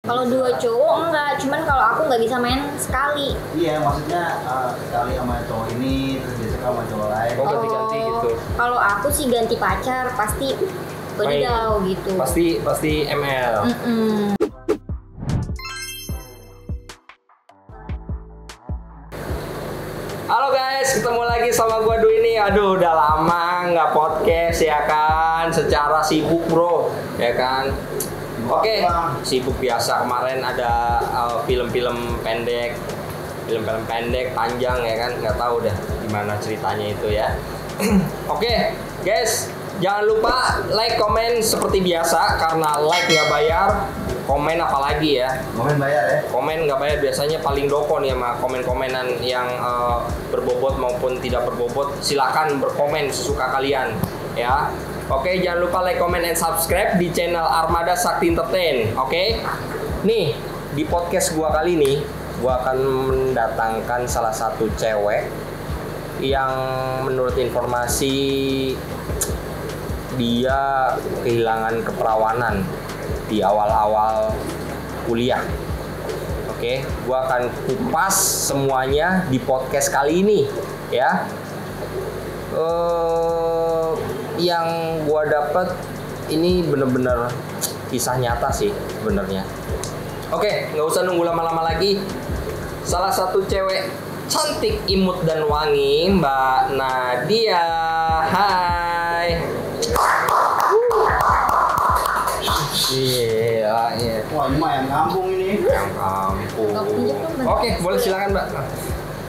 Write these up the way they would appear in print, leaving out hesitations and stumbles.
Kalau dua cowok enggak, cuman kalau aku nggak bisa main sekali. Iya, maksudnya sekali sama cowok ini, terus biasa sama cowok lain. Oh, ganti-ganti gitu. Kalau aku sih ganti pacar pasti berdau gitu. Pasti ML. Halo guys, ketemu lagi sama gua Dwi ini. Aduh, udah lama nggak podcast ya kan. Secara sibuk bro, ya kan. Oke, sibuk biasa. Kemarin ada film-film pendek, panjang ya kan. Nggak tahu dah gimana ceritanya itu ya. Oke, guys, jangan lupa like, komen seperti biasa karena like nggak bayar. Komen apalagi ya? Komen bayar ya? Komen nggak bayar biasanya paling dokon ya sama komen-komenan yang berbobot maupun tidak berbobot. Silakan berkomen sesuka kalian ya. Oke, jangan lupa like, comment, and subscribe di channel Armada Sakti Entertain. Oke, nih di podcast gua kali ini gua akan mendatangkan salah satu cewek yang menurut informasi dia kehilangan keperawanan di awal-awal kuliah. Oke, gua akan kupas semuanya di podcast kali ini ya. Yang gua dapat ini bener-bener kisah nyata sih sebenarnya. Oke, nggak usah nunggu lama-lama lagi. Salah satu cewek cantik, imut dan wangi, Mbak Nadia. Hai. Iya. Wah, ini mah yang kampung ini. Yang kampung. Oke, boleh silakan Mbak.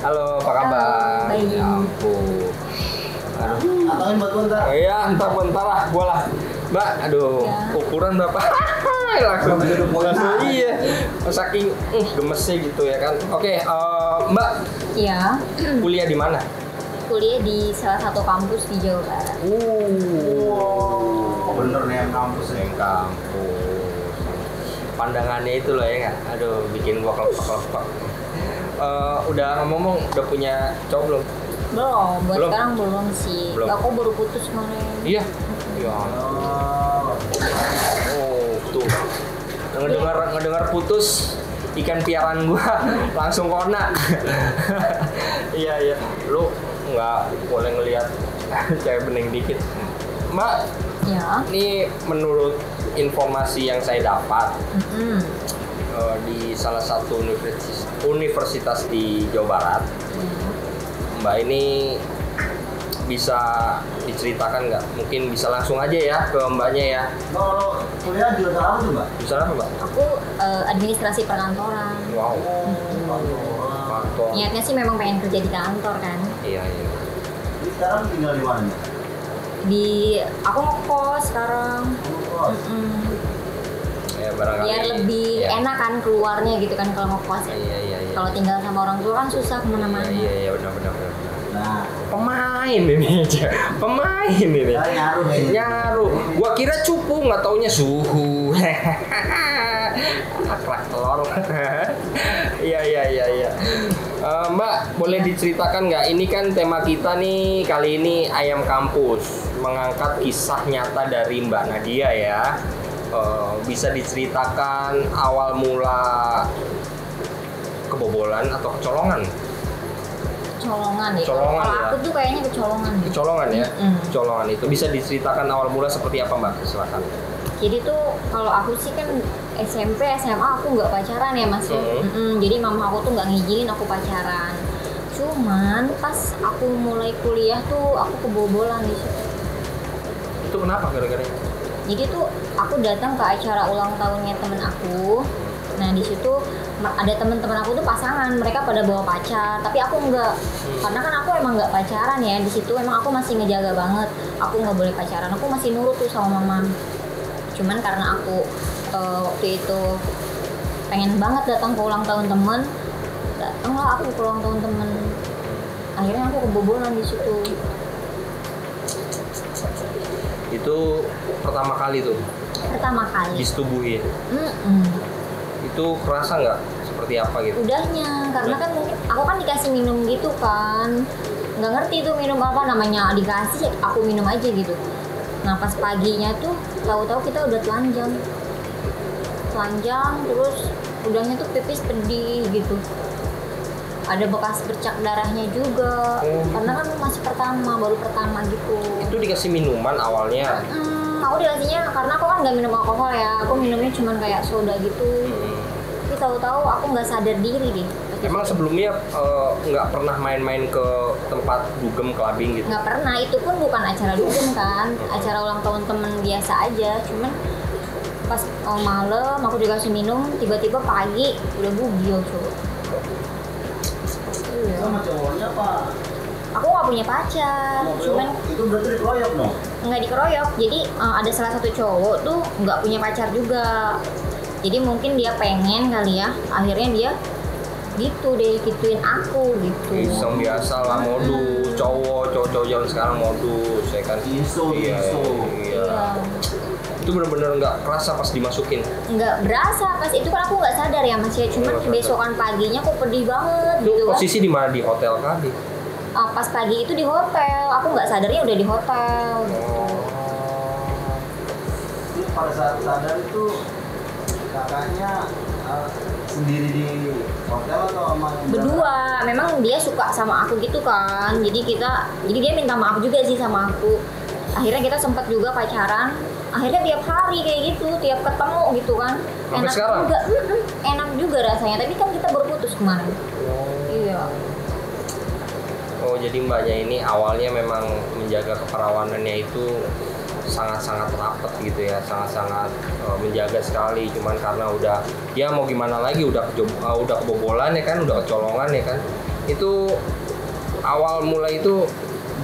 Halo, apa kabar? Baik. Ya ampun. Aduh. Atauin buat bentar. Oh iya, bentar lah, gua lah. Mbak, aduh, Ya. ukuran berapa? langsung iya. Saking gemesnya gitu ya kan. Oke, Mbak. Iya. Kuliah di mana? Kuliah di salah satu kampus di Jawa Barat. Bener nih yang kampus nih. Yang kampus. Pandangannya itu loh ya nggak? Aduh, bikin gua kelepek-kelepek. Udah ngomong, udah punya cowok belum? Buat Belum? sekarang belum sih. Belum. Aku baru putus kemarin. Iya. Ya. Oh, tuh. Ngedengar putus ikan piaraan gua langsung kona. Iya. Lu nggak boleh ngelihat cewek bening dikit. Mbak, Ya. ini menurut informasi yang saya dapat di salah satu universitas di Jawa Barat, Mbak ini bisa diceritakan nggak? Mungkin bisa langsung aja ya ke Mbaknya ya. Kalau kuliah jurusan apa tuh, Mbak? Bisa apa Mbak? Aku administrasi perkantoran. Wow. Kantor. Niatnya sih memang pengen kerja di kantor kan. Iya. Jadi sekarang tinggal di mana, Mbak? Aku ngekos sekarang. Ya barangkali. Biar lebih enak kan keluarnya gitu kan kalau ngekos. Iya. Kalau tinggal sama orang tua kan susah kemana-mana. Iya benar. Nah, Pemain ini aja. Pemain ini. nyaru nih. Nyaru. Gua kira cupu, nggak taunya suhu. Kerak telur. Iya. Mbak, boleh diceritakan nggak? Ini kan tema kita nih kali ini ayam kampus, mengangkat kisah nyata dari Mbak Nadia ya. Bisa diceritakan awal mula kebobolan atau kecolongan? Kecolongan ya. Kecolongan Kalau ya. aku tuh kayaknya kecolongan. Kecolongan ya. Kecolongan itu bisa diceritakan awal mula seperti apa Mbak? Silakan. Jadi tuh kalau aku sih kan SMP, SMA aku nggak pacaran ya Mas. Jadi mama aku tuh nggak ngizinin aku pacaran. Cuman pas aku mulai kuliah tuh aku kebobolan di situ. Itu kenapa gara-gara? Jadi tuh aku datang ke acara ulang tahunnya temen aku. Nah di situ ada teman-teman aku tuh pasangan, mereka pada bawa pacar, tapi aku enggak. Karena kan aku emang nggak pacaran ya. Di situ emang aku masih ngejaga banget. Aku nggak boleh pacaran. Aku masih nurut tuh sama mama. Cuman karena aku waktu itu pengen banget datang ke ulang tahun temen, datanglah aku ke ulang tahun temen. Akhirnya aku kebobolan di situ. Itu pertama kali tuh Pertama kali. disetubuhin. Itu kerasa nggak seperti apa gitu? Udahnya, karena kan aku kan dikasih minum gitu kan, nggak ngerti tuh minum apa namanya, dikasih aku minum aja gitu. Nah pas paginya tuh tahu-tahu kita udah telanjang telanjang, terus udahnya tuh pipis pedih gitu. Ada bekas bercak darahnya juga, karena kan masih baru pertama gitu. Itu dikasih minuman awalnya. Aku dikasihnya karena aku kan nggak minum alkohol ya, aku minumnya cuman kayak soda gitu. Tapi tahu-tahu aku nggak sadar diri deh. Emang sebelumnya nggak pernah main-main ke tempat dugem clubbing gitu? Nggak pernah, itu pun bukan acara dugem kan, acara ulang tahun temen biasa aja. Cuman pas malam aku dikasih minum, tiba-tiba pagi udah bugil coba. Sama cowoknya apa? Aku nggak punya pacar, cuman itu berarti dikeroyok dong? nggak dikeroyok. Jadi ada salah satu cowok tuh nggak punya pacar juga. Jadi mungkin dia pengen kali ya, akhirnya dia gitu deh, gituin aku gitu. Iseng biasa lah, modus cowok zaman sekarang modus ya kan. Iya. Itu benar-benar nggak kerasa pas dimasukin. Nggak berasa pas itu kan aku nggak sadar ya Mas ya, cuman besokan paginya aku pedih banget Itu gitu kan. posisi di mana, di hotel kali? Pas pagi itu di hotel, aku nggak sadarnya udah di hotel. Jadi pada saat sadar itu kakaknya sendiri di hotel atau sama Berdua, memang dia suka sama aku gitu kan. Jadi dia minta maaf juga sih sama aku. Akhirnya kita sempat juga pacaran. Akhirnya tiap hari kayak gitu, tiap ketemu gitu kan. Sampai Enak sekarang? juga, enak juga rasanya. Tapi kan kita berputus kemarin. Iya. Oh, jadi mbaknya ini awalnya memang menjaga keperawanannya itu sangat-sangat rapet gitu ya, sangat-sangat menjaga sekali. Cuman karena udah ya mau gimana lagi, udah kebobolan ya kan, udah kecolongan ya kan. Itu awal mulai itu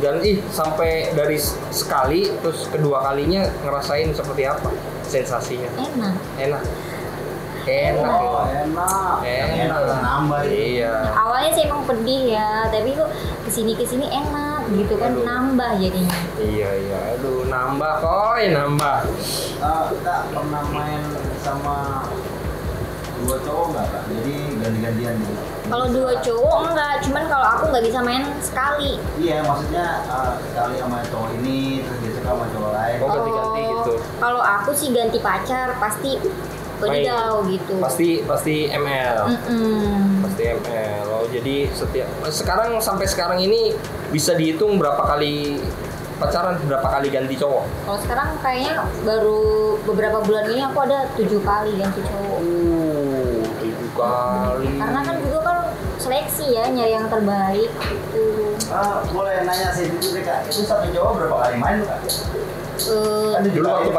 dan sampai dari sekali terus kedua kalinya ngerasain seperti apa sensasinya? Enak. Enak nambah. Iya. Awalnya sih emang pedih ya, tapi kok kesini enak gitu kan, nambah jadinya. Iya. Aduh, nambah. Kak pernah main sama dua cowok nggak Kak? Jadi ganti-gantian gitu. Kalau dua cowok enggak, cuman kalau aku nggak bisa main sekali. Iya, maksudnya sekali sama cowok ini terus besok sama cowok lain. Oh, ganti-ganti gitu. Kalau aku sih ganti pacar pasti berdau gitu. Pasti ML. Pasti ML. Oh, jadi sampai sekarang ini bisa dihitung berapa kali pacaran, berapa kali ganti cowok? Kalau sekarang kayaknya baru beberapa bulan ini aku ada 7 kali ganti cowok. 7 kali. Karena kan juga kan seleksi ya, nyari yang terbaik gitu. Boleh nanya sih itu Kak, itu satu cowok berapa kali main Kak? Dulu waktu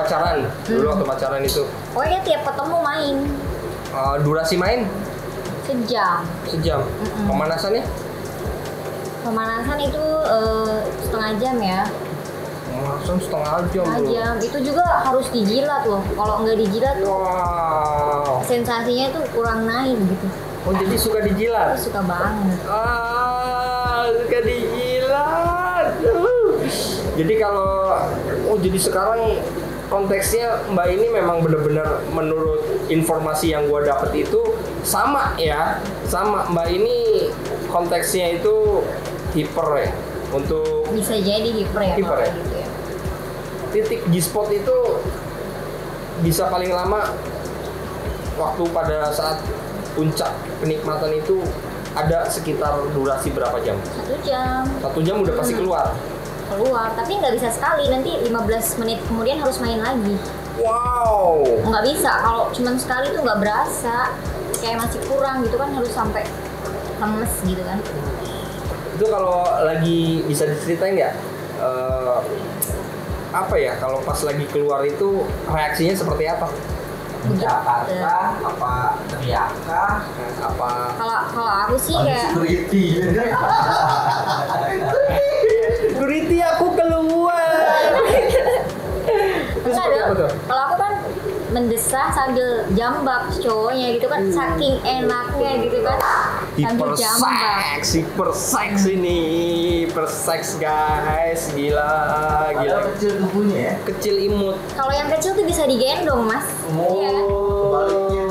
pacaran itu. Pokoknya tiap ketemu main. Durasi main? Sejam. Pemanasannya? Pemanasan itu setengah jam ya. Pemanasan setengah jam. Itu juga harus dijilat loh. Kalau nggak dijilat tuh sensasinya tuh kurang naik gitu. Oh, jadi suka dijilat? Aku suka banget. Suka dijilat. Jadi jadi sekarang konteksnya Mbak ini memang benar-benar menurut informasi yang gua dapet itu sama Mbak ini konteksnya itu hiper ya, untuk Bisa jadi hiper ya. Hiper ya? Gitu ya. titik G-spot itu bisa paling lama waktu pada saat puncak kenikmatan itu ada sekitar durasi berapa jam? 1 jam. 1 jam udah pasti keluar. Tapi nggak bisa sekali, nanti 15 menit kemudian harus main lagi. Wow. Nggak bisa, kalau cuma sekali tuh nggak berasa, kayak masih kurang gitu kan, harus sampai lemes gitu kan. Itu kalau lagi bisa diceritain nggak? Apa ya, kalau pas lagi keluar itu reaksinya seperti apa? Jakarta apa teriakkah? Apa? Kalau aku sih kayak Guriti aku keluar. enggak dong. Kalau aku kan mendesah sambil jambak cowoknya gitu kan, saking enaknya gitu kan, sambil jambak. Hiper seks ini, hiper seks guys, gila. Kecil tubuhnya ya? Kecil imut. Kalau yang kecil tuh bisa digendong Mas. Iya kan? Baliknya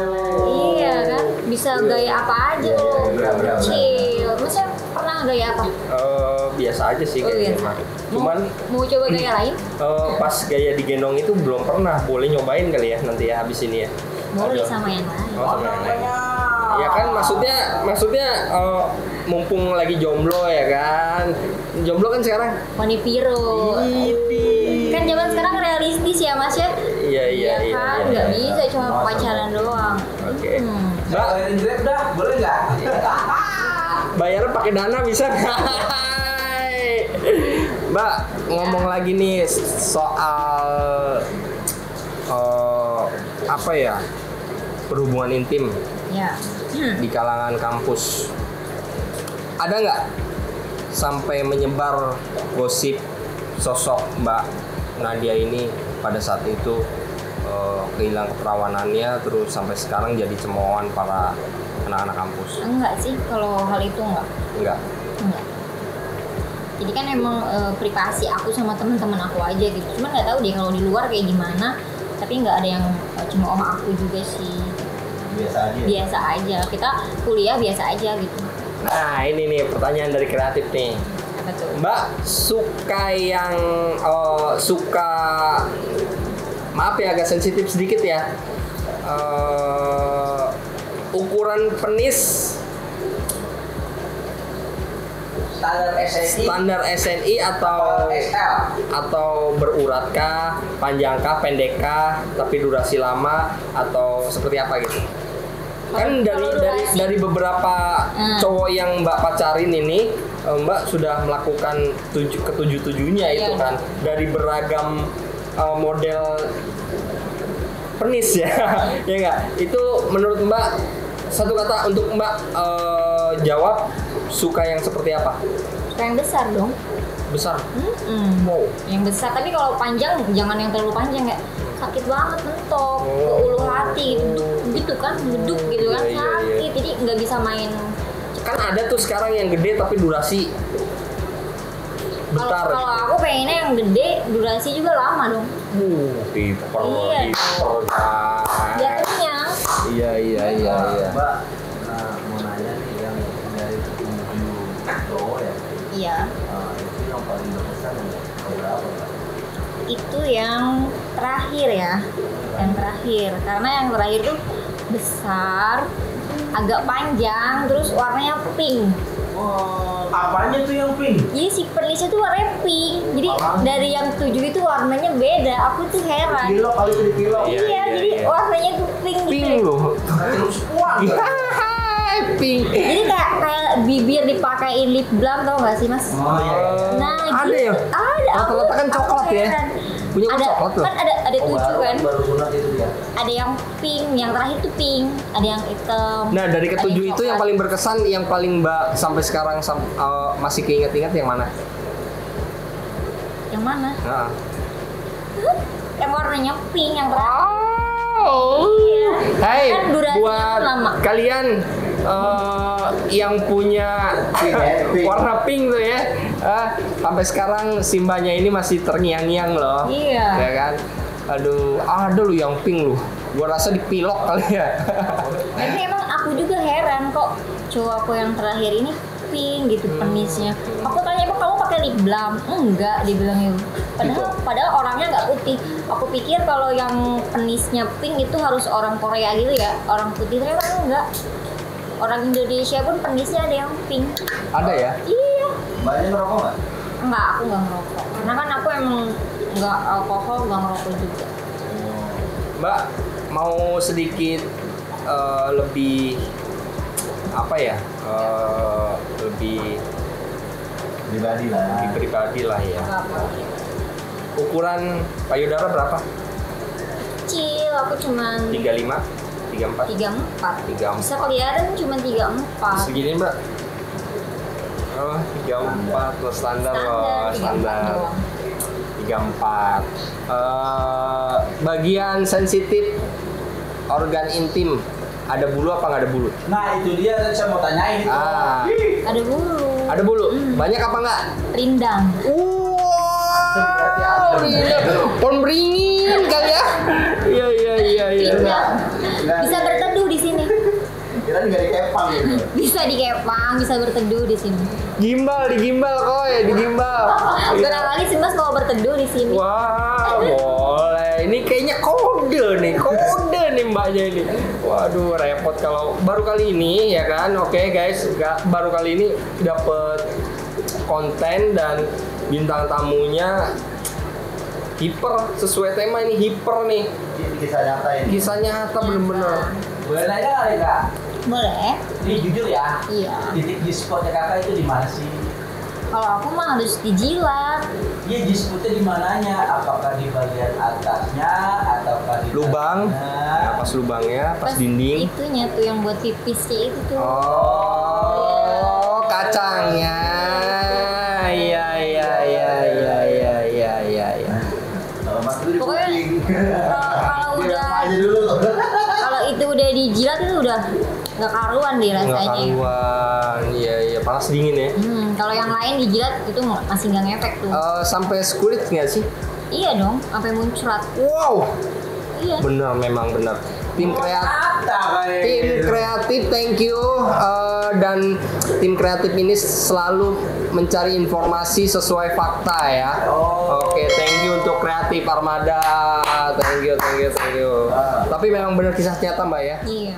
Iya kan, bisa gaya apa aja loh. Iya. Kecil. Maksudnya pernah gaya apa? Biasa aja sih kayaknya. Biasa. Cuman Mau coba gaya lain? pas gaya digendong itu belum pernah. Boleh nyobain kali ya nanti ya habis ini ya. Boleh sama yang lain. Oh, sama yang lain. Ya kan maksudnya mumpung lagi jomblo ya kan. Jomblo kan sekarang. Wanipiro. Kan zaman sekarang realistis ya Mas ya. Iya. Kan nggak bisa cuma pacaran doang. Oke. Mbak, bayarin Grab dah, boleh nggak? Bayarnya pakai Dana bisa nggak? Mbak, ngomong lagi nih soal apa ya, perhubungan intim Ya. di kalangan kampus. Ada nggak sampai menyebar gosip sosok Mbak Nadia ini pada saat itu kehilangan keperawanannya, terus sampai sekarang jadi cemoohan para anak-anak kampus? Enggak sih kalau hal itu enggak. Enggak. Jadi kan emang privasi aku sama teman-teman aku aja gitu. Cuman nggak tahu deh kalau di luar kayak gimana. Tapi nggak ada yang cemooh aku juga sih. Biasa aja. Kita kuliah biasa aja gitu. Nah ini nih pertanyaan dari kreatif nih. Apa tuh? Mbak suka yang suka, maaf ya agak sensitif sedikit ya, ukuran penis standar SNI atau beruratkah, panjangkah, pendekkah, tapi durasi lama atau seperti apa gitu? Kan dari beberapa cowok yang Mbak pacarin ini, Mbak sudah melakukan ketujuh-tujuhnya itu kan, dari beragam model penis ya, ya nggak? Itu menurut Mbak, satu kata untuk Mbak jawab, suka yang seperti apa? Suka yang besar dong. Besar? Wow. Yang besar, tapi kalau panjang jangan yang terlalu panjang ya. Sakit banget, mentok ke ulu hati gitu kan, beduk gitu kan, sakit. Jadi nggak bisa main. Kan ada tuh sekarang yang gede tapi durasi bentar. Kalau aku pengennya yang gede, durasi juga lama dong. Hiper. Jatuhnya. Iya. Mbak, mau nanya nih yang dari 7 cowok ya? Iya. Itu yang paling berkesan berapa Mbak? Itu yang terakhir ya. Yang terakhir. Karena yang terakhir tuh besar, agak panjang, terus warnanya pink. Oh, apanya tuh yang pink? Jadi si penisnya tuh warnanya pink. Jadi dari yang 7 itu warnanya beda. Aku tuh heran. Kilo kali 3 kilo. Iya, jadi warnanya tuh pink gitu. Pink loh. Terus uang. Pink. Jadi kayak bibir dipakein lip balm, tau gak sih Mas? Oh iya. Nah, Ada gitu. ya? Ada. Rata-rata kan Aku coklat ya? heran. Punya Ada coklat loh. kan ada 7 kan. Baru sunat itu dia. Ada yang pink, yang terakhir tuh pink, ada yang hitam. Nah dari ada ketujuh yang itu yang coklat. paling berkesan, yang paling Mbak sampai sekarang masih keinget-inget yang mana? Yang mana? Nah. Yang warnanya pink yang terakhir. Iya. Hai, Kan durasinya buat lama. kalian yang punya Pink. warna pink tuh ya, sampai sekarang simbanya ini masih terngiang-ngiang loh. Iya. Ya kan? Aduh, ada lu yang pink lu. Gua rasa dipilok kali ya. Tapi emang aku juga heran kok cowok aku yang terakhir ini pink gitu penisnya. Aku tanya, emang kamu pakai lip balm? Enggak, dia bilang itu. Padahal orangnya nggak putih. Aku pikir kalau yang penisnya pink itu harus orang Korea gitu ya, orang putih, ternyata enggak. Orang Indonesia pun penisnya ada yang pink. Ada ya? Iya. Mbaknya ngerokok nggak? Enggak, aku nggak ngerokok. Karena kan aku emang nggak alkohol, nggak ngerokok juga. Mbak, mau sedikit lebih apa ya? Lebih Pribadi lah. pribadi lah ya. Nggak apa. Ukuran payudara berapa? Kecil, aku cuman 35, 34, 34. Bisa kelihatan cuma 34. segini Mbak? Oh, 34 loh, standar loh, 34 standar. doang. 34. Bagian sensitif organ intim, ada bulu apa nggak ada bulu? Nah itu dia yang saya mau tanyain itu. Ada bulu. Ada bulu. Banyak apa nggak? Rindang. Wow, pohon beringin kali ya? Iya. Rindang. Bisa berteduh di sini. Kira nggak dikepang gitu. Bisa dikepang, bisa berteduh di sini. Digimbal kok ya, digimbal. Berapa kali sih Mas kalau berteduh di sini? Wah, boleh ini kayaknya kode nih mbaknya ini. Waduh, repot kalau baru kali ini ya kan. Oke guys, baru kali ini dapet konten dan bintang tamunya hiper, sesuai tema ini hiper nih. Kisah nyata ini. Kisah nyata bener-bener. Boleh nanya kali kak? Boleh. Ini jujur ya. Iya. Titik G-spotnya kakak itu di mana sih? Kalau aku mah harus dijilat. Iya, G-spotnya di mananya? Apakah di bagian atasnya ataukah di Lubang, dalamnya? ya, pas lubangnya, pas dinding. Itunya tuh yang buat pipisnya itu tuh. Oh, kacangnya. Iya. Kalau Mas dulu Pokoknya diputing. kalau Biar udah aja dulu. kalau itu udah dijilat itu udah nggak karuan deh Nggak rasanya. karuan. Iya, panas dingin ya. Kalau yang lain dijilat itu masih nggak ngefek tuh. Sampai kulit nggak sih? Iya dong, sampai muncrat. Wow, Iya. bener memang bener. Tim kreatif. Kata kayak Tim gitu. kreatif, thank you. Dan tim kreatif ini selalu mencari informasi sesuai fakta ya. Oke, thank you untuk kreatif Armada. Thank you. Tapi memang benar kisah nyata mbak ya. Iya.